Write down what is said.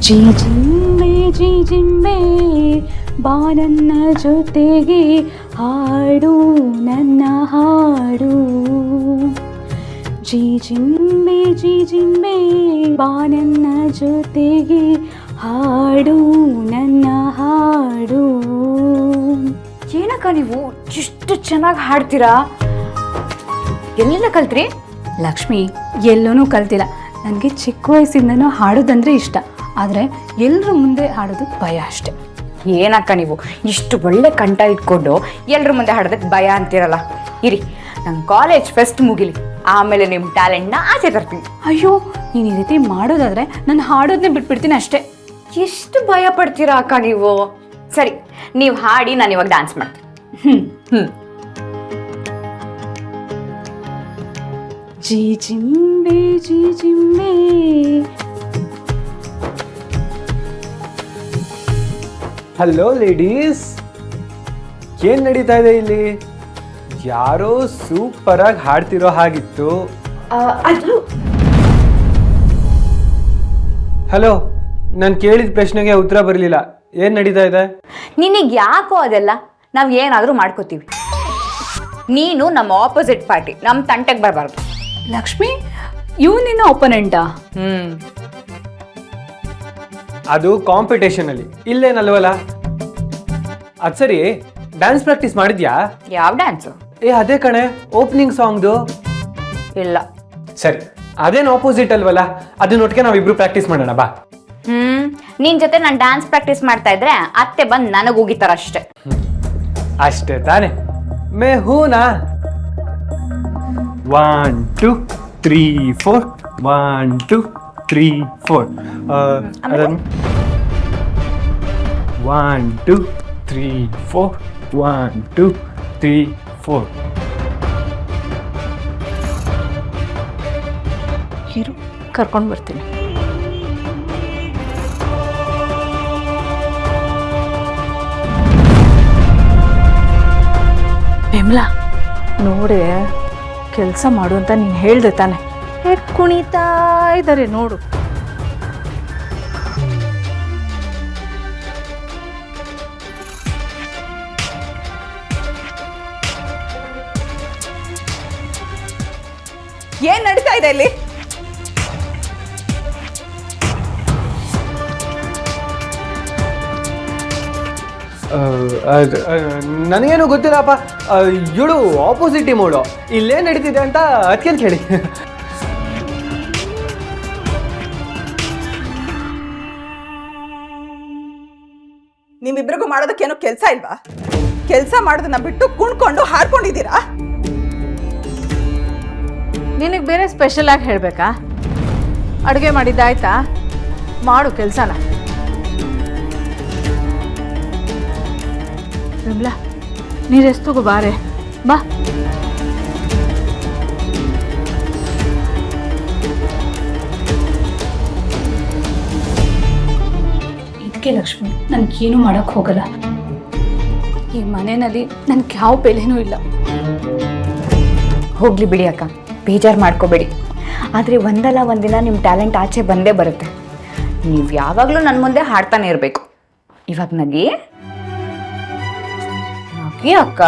ಜಿಂಬೆ ಬಾ ನನ್ನ ಜೊತೆಗೆ ಹಾಡು ನನ್ನ ಹಾಡು. ಜಿಂಬೆ ಬಾ ನನ್ನ ಜೊತೆಗೆ ಹಾಡು ನನ್ನ ಹಾಡು. ಏನಕ್ಕ ನೀವು ಇಷ್ಟು ಚೆನ್ನಾಗಿ ಹಾಡ್ತೀರಾ? ಎಲ್ಲಿಂದ ಕಲ್ತ್ರಿ? ಲಕ್ಷ್ಮಿ, ಎಲ್ಲೂ ಕಲ್ತಿಲ್ಲ. ನನಗೆ ಚಿಕ್ಕ ವಯಸ್ಸಿಂದನೂ ಹಾಡೋದಂದರೆ ಇಷ್ಟ. ಆದರೆ ಎಲ್ಲರ ಮುಂದೆ ಹಾಡೋದು ಭಯ ಅಷ್ಟೆ. ಏನಕ್ಕ ನೀವು ಇಷ್ಟು ಒಳ್ಳೆ ಕಂಠ ಇಟ್ಕೊಂಡು ಎಲ್ಲರ ಮುಂದೆ ಹಾಡೋದಕ್ಕೆ ಭಯ ಅಂತೀರಲ್ಲ. ಇರಿ, ನನ್ನ ಕಾಲೇಜ್ ಫೆಸ್ಟ್ ಮುಗಿಲಿ, ಆಮೇಲೆ ನಿಮ್ಮ ಟ್ಯಾಲೆಂಟ್ನ ಆಚೆ ತರ್ತೀನಿ. ಅಯ್ಯೋ, ನೀನು ಈ ರೀತಿ ಮಾಡೋದಾದರೆ ನಾನು ಹಾಡೋದನ್ನೇ ಬಿಟ್ಬಿಡ್ತೀನಿ ಅಷ್ಟೇ. ಎಷ್ಟು ಭಯ ಪಡ್ತೀರಾ ಅಕ್ಕ ನೀವು? ಸರಿ, ನೀವು ಹಾಡಿ, ನಾನು ಇವಾಗ ಡ್ಯಾನ್ಸ್ ಮಾಡ್ತೀನಿ. ಜಿಂಬೆ ಹಲೋ ಲೇಡೀಸ್, ಏನ್ ನಡೀತಾ ಇದೆ ಇಲ್ಲಿ? ಯಾರೋ ಸೂಪರ್ ಆಗಿ ಹಾಡ್ತಿರೋ ಹಾಗಿತ್ತು. ಅದು ಹಲೋ, ನಾನು ಕೇಳಿದ ಪ್ರಶ್ನೆಗೆ ಉತ್ತರ ಬರಲಿಲ್ಲ. ಏನ್ ನಡೀತಾ ಇದೆ? ನಿನಗೆ ಯಾಕೋ ಅದೆಲ್ಲ, ನಾವು ಏನಾದರೂ ಮಾಡ್ಕೋತೀವಿ. ನೀನು ನಮ್ಮ ಆಪೋಸಿಟ್ ಪಾರ್ಟಿ, ನಮ್ಮ ತಂಟೆಗೆ ಬರಬಾರ್ದು. ಲಕ್ಷ್ಮಿ, ಇವ್ ನಿನ್ನ ಒಪನೆಂಟಾ? ಅದು ಕಾಂಪಿಟೇಷನ್ ಅಲ್ಲಿ, ಇಲ್ಲೇನಲ್ವಲ್ಲ. ಅದ್ ಸರಿ, ಡ್ಯಾನ್ಸ್ ಪ್ರಾಕ್ಟೀಸ್ ಮಾಡಿದ್ಯಾ? ಯಾವ ಡ್ಯಾನ್ಸು? ಅದೇ ಕಣೆ, ಓಪನಿಂಗ್ ಸಾಂಗ್ದು. ಇಲ್ಲ. ಸರಿ, ಅದೇನು ಆಪೋಸಿಟ್ ಅಲ್ವಲ್ಲ, ಅದನ್ನೊಟ್ಟಿಗೆ ನಾವಿಬ್ರು ಪ್ರಾಕ್ಟೀಸ್ ಮಾಡೋಣ ಬಾ. ನಿನ್ ಜೊತೆ ನಾನು ಡ್ಯಾನ್ಸ್ ಪ್ರಾಕ್ಟೀಸ್ ಮಾಡ್ತಾ ಇದ್ರೆ ಅತ್ತೆ ಬಂದು ನನಗೆ ಹೋಗಿತಾರ ಅಷ್ಟೇ. ಅಷ್ಟೇ ತಾನೆ? ಮೇ ಹೂನಾ? 1 2 3 4 1 2 3 4. 1 2 3 4 1 2 3 4. ಇರು, ಕರ್ಕೊಂಡು ಬರ್ತೀನಿ. ಬೆಮ್ಲಾ, ನೋಡೆ, ಕೆಲಸ ಮಾಡು ಅಂತ ನೀನು ಹೇಳ್ದೆ ತಾನೆ? ಹೇಗೆ ಕುಣಿತಾ ಇದ್ದಾರೆ ನೋಡು. ಏನ್ ನಡೀತಾ ಇದೆ ಇಲ್ಲಿ? ನನಗೇನು ಗೊತ್ತಿಲ್ಲಪ್ಪ. ಇವಳು ಆಪೋಸಿಟ್ ಟೀಮ್ ಅವಳು. ಇಲ್ಲೇನು ನಡೀತಿದೆ ಅಂತ ಅದಕ್ಕೆ ಕೇಳಿ. ನಿಮ್ಮಿಬ್ರಿಗೂ ಮಾಡೋದಕ್ಕೇನೋ ಕೆಲಸ ಇಲ್ವಾ? ಕೆಲಸ ಮಾಡೋದನ್ನ ಬಿಟ್ಟು ಕುಣ್ಕೊಂಡು ಹಾಡ್ಕೊಂಡಿದ್ದೀರಾ? ನಿನಗೆ ಬೇರೆ ಸ್ಪೆಷಲ್ ಆಗಿ ಹೇಳಬೇಕಾ? ಅಡುಗೆ ಮಾಡಿದ್ದಾಯ್ತಾ? ಮಾಡು ಕೆಲಸನ. ವಿಮಲಾ, ನೀರೆಸ್ತುಗು ಬಾರೆ ಬಾ. ಇದಕ್ಕೆ ಲಕ್ಷ್ಮಿ, ನನಗೇನು ಮಾಡೋಕ್ಕೆ ಹೋಗಲ್ಲ. ಈ ಮನೆಯಲ್ಲಿ ನನಗೆ ಯಾವ ಬೆಲೆನೂ ಇಲ್ಲ. ಹೋಗ್ಲಿ ಬಿಡಿ ಅಕ್ಕ, ಬೇಜಾರು ಮಾಡ್ಕೋಬೇಡಿ. ಆದರೆ ಒಂದಲ್ಲ ಒಂದಿನ ನಿಮ್ಮ ಟ್ಯಾಲೆಂಟ್ ಆಚೆ ಬಂದೇ ಬರುತ್ತೆ. ನೀವು ಯಾವಾಗಲೂ ನನ್ನ ಮುಂದೆ ಹಾಡ್ತಾನೆ ಇರಬೇಕು. ಇವಾಗ ನಗಿ ಅಕ್ಕ.